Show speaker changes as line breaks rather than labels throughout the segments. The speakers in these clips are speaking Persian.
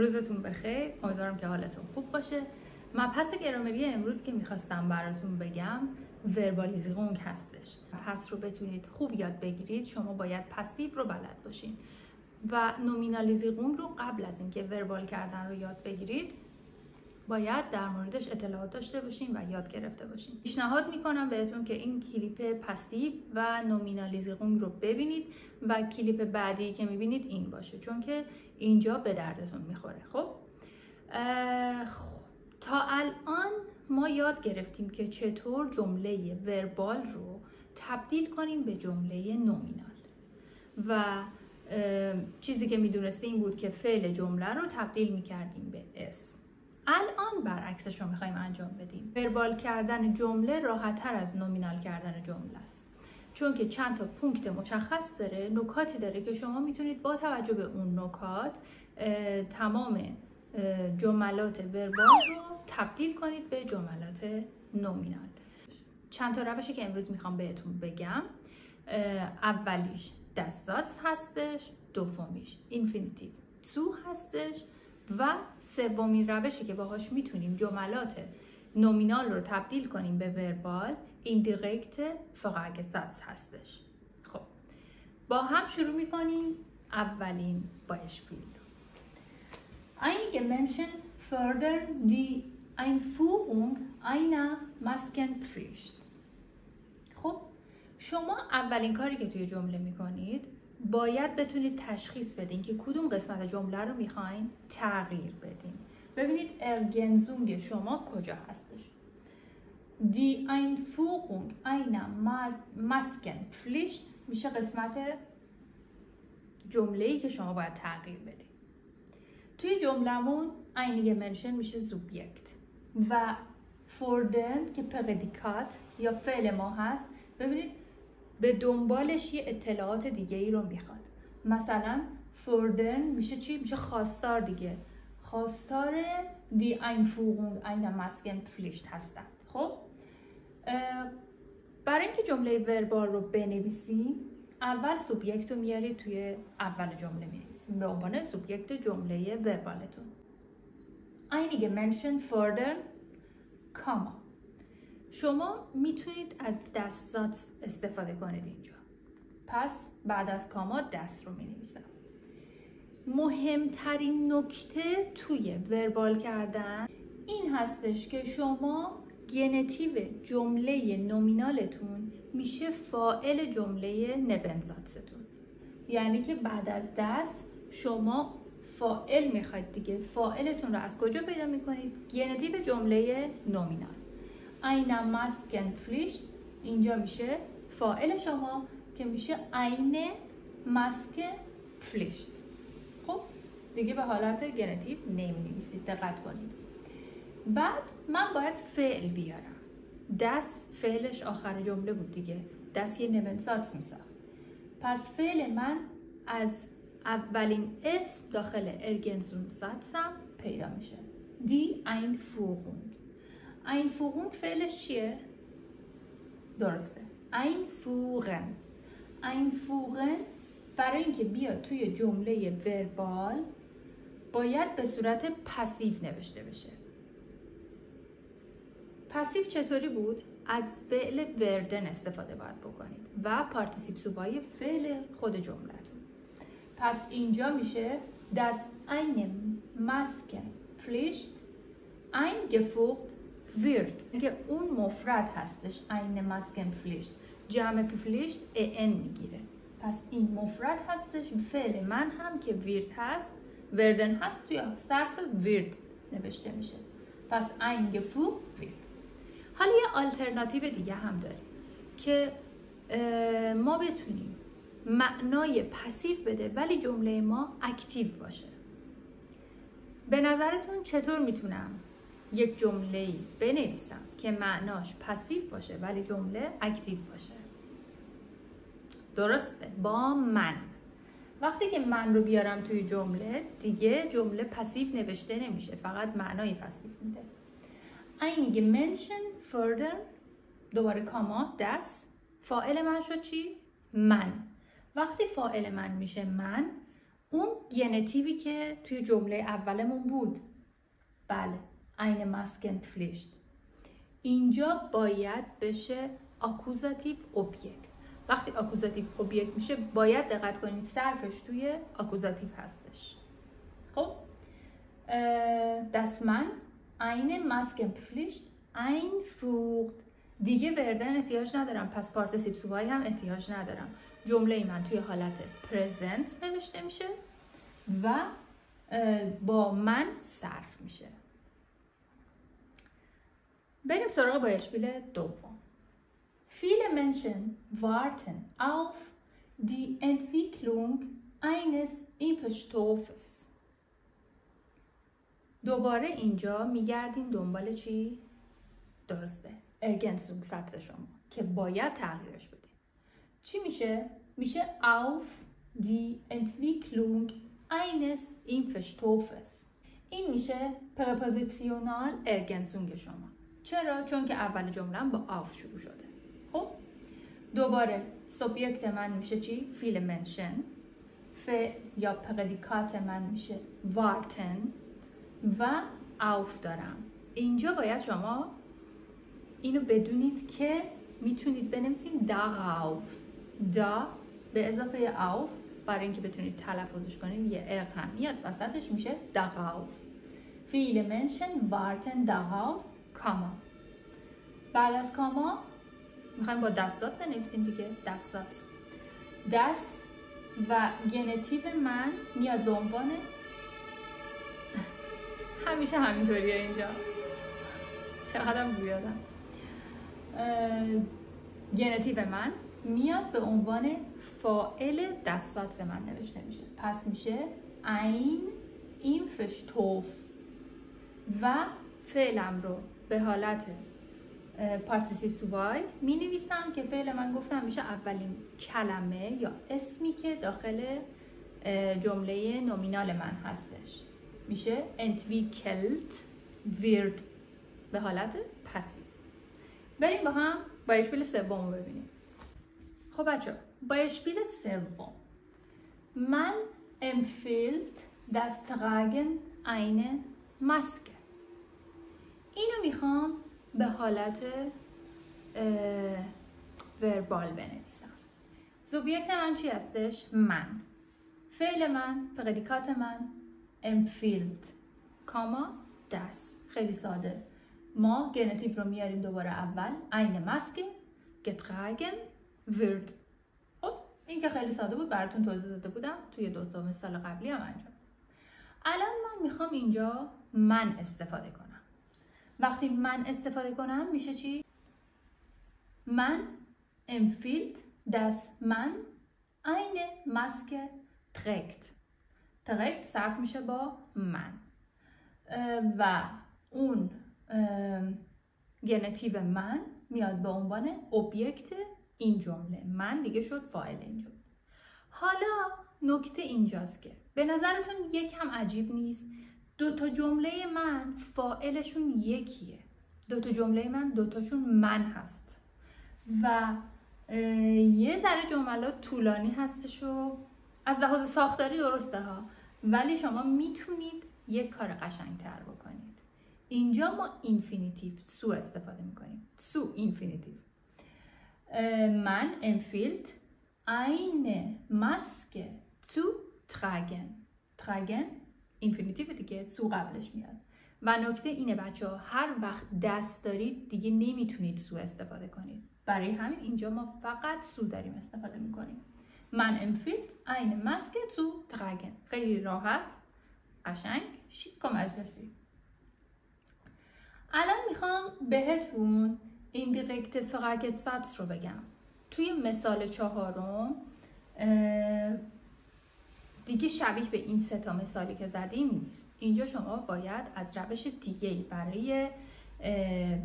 روزتون بخیر. امیدوارم که حالتون خوب باشه. مبحث گرامری امروز که میخواستم براتون بگم وربالیزیرونگ هستش. پس رو بتونید خوب یاد بگیرید شما باید پسیو رو بلد باشین و نومینالیزیرونگ رو قبل از اینکه وربال کردن رو یاد بگیرید باید در موردش اطلاعات داشته باشین و یاد گرفته باشین. پیشنهاد میکنم بهتون که این کلیپ پسیو و نومینالیزیرونگ رو ببینید و کلیپ بعدی که میبینید این باشه، چون که اینجا به دردتون میخوره. خب تا الان ما یاد گرفتیم که چطور جمله وربال رو تبدیل کنیم به جمله نومینال و چیزی که میدونستیم این بود که فعل جمله رو تبدیل میکردیم به اسم. الان برعکسش رو میخوایم انجام بدیم. وربال کردن جمله راحت‌تر از نومینال کردن جمله است، چون که چند تا پونکت مشخص داره، نکاتی داره که شما میتونید با توجه به اون نکات تمام جملات وربال رو تبدیل کنید به جملات نومینال. چند تا روشی که امروز میخوام بهتون بگم. اولیش دستساتس هستش، دومیش اینفینیتیو تو هستش و سومین روشی که باهاش میتونیم جملات نومینال رو تبدیل کنیم به وربال ایندیرکت فراگساتس هستش. خب با هم شروع میکنیم. اولین بایشپیل. Einige Menschen fördern die Einführung einer Maskenpflicht. خب شما اولین کاری که توی جمله میکنید باید بتونید تشخیص بدین که کدوم قسمت جمله رو میخواین تغییر بدین. ببینید ارگنزونگ شما کجا هستش. Die Einführung einer Maskenpflicht میشه قسمت جمله‌ای که شما باید تغییر بدین. توی جملمون einige Menschen میشه سوبجکت و fordern که پردیکات یا فعل ما هست. ببینید به دنبالش یه اطلاعات دیگه ای رو میخواد. مثلا fordern میشه چی؟ میشه خواستار دیگه. خواستار die Einführung einer Maskenpflicht هستند. خب برای اینکه جمله وربال رو بنویسیم اول سوبجکت رو میارید توی اول جمله مینویسیم به عنوان سوبجکت جمله وربالتون. einige Menschen fordern کاما. شما میتونید از دستساتس استفاده کنید اینجا. پس بعد از کاما دست رو مینویسم. مهمترین نکته توی وربال کردن این هستش که شما گنتیو جمله نومینالتون میشه فاعل جمله نبنزاتستون. یعنی که بعد از دست شما فاعل میخواید دیگه. فاعلتون رو از کجا پیدا میکنید؟ گنتیو جمله نومینال. eine Maskenpflicht اینجا میشه فاعل شما که میشه eine Maskenpflicht. خب دیگه به حالت گنتیو نمی‌نویسید، دقت کنید. بعد من باید فعل بیارم. das فعلش آخر جمله بود دیگه. das یه نبنساتس میساخت. پس فعل من از اولین اسم داخل ارگنزونساتسم پیدا میشه. die Einführung. Einführung فعلش چیه؟ درسته. Einführen. Einführen برای اینکه بیاد توی جمله وربال باید به صورت پسیو نوشته بشه. پسیو چطوری بود؟ از فعل وردن استفاده باید بکنید و پارتیسیپ سوبای فعل خود جملتون. پس اینجا میشه das eine Maskenpflicht eingeführt wird که اون مفرد هستش. eine Maskenpflicht جمع پفلیشت ان میگیره. پس این مفرد هستش. فعل من هم که ویرد هست، وردن هست، توی صرف ویرد نوشته میشه. پس eingeführt wird. حالا یه آلترناتیو دیگه هم داریم که ما بتونیم معنای پسیو بده ولی جمله ما اکتیو باشه. به نظرتون چطور میتونم یک جمله‌ای بنویسم که معناش پسیو باشه ولی جمله اکتیو باشه؟ درسته، با من. وقتی که من رو بیارم توی جمله دیگه جمله پسیو نوشته نمیشه، فقط معنای پسیو میده. einige Menschen fördern دوباره کاما das فاعل من شد چی؟ من. وقتی فاعل من میشه من اون گنتیوی که توی جمله اولمون بود، بله، eine Masken Pflicht، اینجا باید بشه آکوزاتیو اوبجکت. وقتی آکوزاتیو اوبجکت میشه باید دقت کنید صرفش توی آکوزاتیو هستش. خب dass man eine Maskenpflicht einfügt. دیگه وردن احتیاج ندارم، پس پارتیسیپ سوهای هم احتیاج ندارم. جمله من توی حالت پرزنت نوشته میشه و با من صرف میشه. بریم سراغ بایشپیل دوم. Viele Menschen warten auf die Entwicklung eines Impfstoffes. دوباره اینجا میگردیم دنبال چی؟ درسته، ارگنسونگ سطح شما که باید تغییرش بدیم. چی میشه؟ میشه auf die Entwicklung eines Impfstoffes. این میشه پرپوزیشنال ارگنسونگ شما. چرا؟ چون که اول جمله با auf شروع شده. خب دوباره سوبجکت من میشه چی؟ فیل منشن. فعل یا پردیکات من میشه warten و auf دارم. اینجا باید شما اینو بدونید که میتونید بنویسید darauf. دا به اضافه auf برای اینکه بتونید تلفظش کنید یه اق هم میاد وسطش میشه darauf. Viele Menschen warten darauf, کاما. بعد از کاما میخوایم با دستات بنویسیم دیگه، دستات. دست و گنتیو من میاد به عنوان همیشه همینطوریه اینجا، چقدرم زیادم. گنتیو من میاد به عنوان فاعل دستات من نوشته میشه، پس میشه ein Impfstoff و فعلم رو به حالت پارتیسیپ سوای می نویسم که فعل من گفتم میشه اولین کلمه یا اسمی که داخل جمله نومینال من هستش، میشه entwickelt wird به حالت پسیو. بریم با هم بایشپیل سوم رو ببینیم. خب بچه بایشپیل سوم. من empfiehlt das Tragen eine Maske. اینو میخوام به حالت وربال بنویسم. سوبجکت من چی هستش؟ من. فعل من، پردیکات من empfiehlt کاما das. خیلی ساده. ما گنتیو رو میاریم دوباره اول، eine Maske getragen wird. خب این که خیلی ساده بود براتون توضیح داده بودم توی دو تا مثال قبلی هم انجام. الان من میخوام اینجا من استفاده کنم. وقتی من استفاده کنم میشه چی؟ من empfiehlt dass man eine Maske trägt. trägt صرف میشه با من و اون گنتیو من میاد به عنوان اوبجکت این جمله. من دیگه شد فاعل این جمله. حالا نکته اینجاست که به نظرتون یکم عجیب نیست؟ دو تا جمله من فاعلشون یکیه. دو تا جمله من دوتاشون من هست و یه ذره جملات طولانی هستش و از لحاظ ساختاری درسته ها، ولی شما میتونید یک کار قشنگتر بکنید. اینجا ما اینفینیتیو سو استفاده میکنیم. سو اینفینیتیو. من empfiehlt eine Maske zu tragen. tragen اینفینیتیو دیگه، سو قبلش میاد. و نکته اینه بچه ها هر وقت دست دارید دیگه نمیتونید سو استفاده کنید. برای همین اینجا ما فقط سو داریم استفاده میکنیم. من empfiehlt eine Maske zu tragen. خیلی راحت، قشنگ، شیک و مجلسی. الان میخوام بهتون این دیرکت فراگت ساتس رو بگم. توی مثال چهارم دیگه شبیه به این سه تا مثالی که زدیم نیست. اینجا شما باید از روش دیگه‌ای برای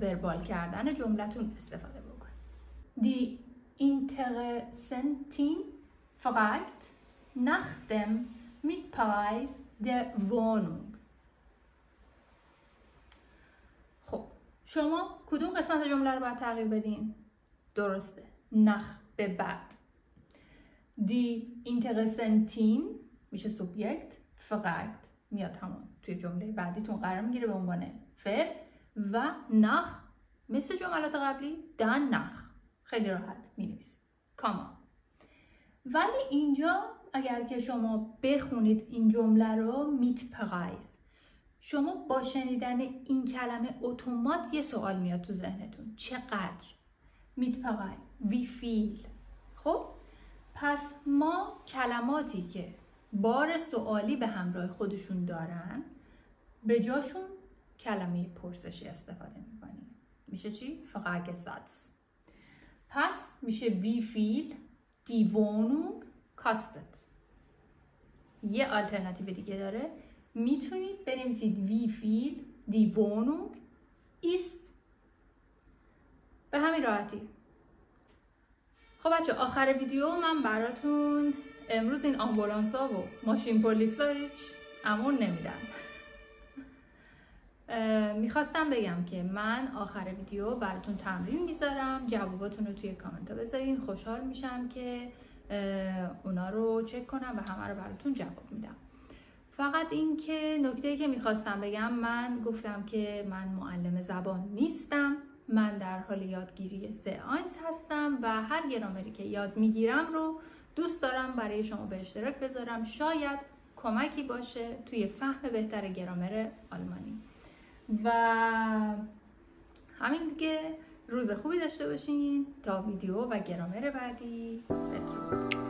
وربال کردن جملتون استفاده بکنید. Die Interessentin fragt nach dem Mietpreis der Wohnung. خب شما کدوم قسمت جمله رو باید تغییر بدین؟ درسته، nach به بعد. Die Interessentin میشه سوبجکت، فقط میاد همون توی جمله بعدیتون قرار میگیره به عنوان فعل و نخ مثل جملات قبلی دن نخ خیلی راحت مینویسید کاما. ولی اینجا اگر که شما بخونید این جمله رو میت پرایز، شما با شنیدن این کلمه اتومات یه سوال میاد تو ذهنتون، چقدر؟ میت پرایز، وی فیل. خب پس ما کلماتی که بار سوالی به همراه خودشون دارن به جاشون کلمه پرسشی استفاده میکنیم. میشه چی؟ Fragesatz. پس میشه wie viel die Wohnung kostet. یه آلترناتیو دیگه داره، میتونید بنویسید wie viel die Wohnung ist. به همین راحتی. خب بچه آخر ویدیو من براتون امروز این آمبولانس ها و ماشین پلیس ها هیچ امون نمیدن. میخواستم بگم که من آخر ویدیو براتون تمرین میذارم، جواباتون رو توی کامنت ها بذارین، خوشحال میشم که اونا رو چک کنم و همه رو براتون جواب میدم. فقط این که نکته‌ای که میخواستم بگم، من گفتم که من معلم زبان نیستم، من در حال یادگیری سئانس هستم و هر گرامری که یاد میگیرم رو دوست دارم برای شما به اشتراک بذارم، شاید کمکی باشه توی فهم بهتر گرامر آلمانی. و همین دیگه، روز خوبی داشته باشین تا ویدیو و گرامر بعدی. بدرود.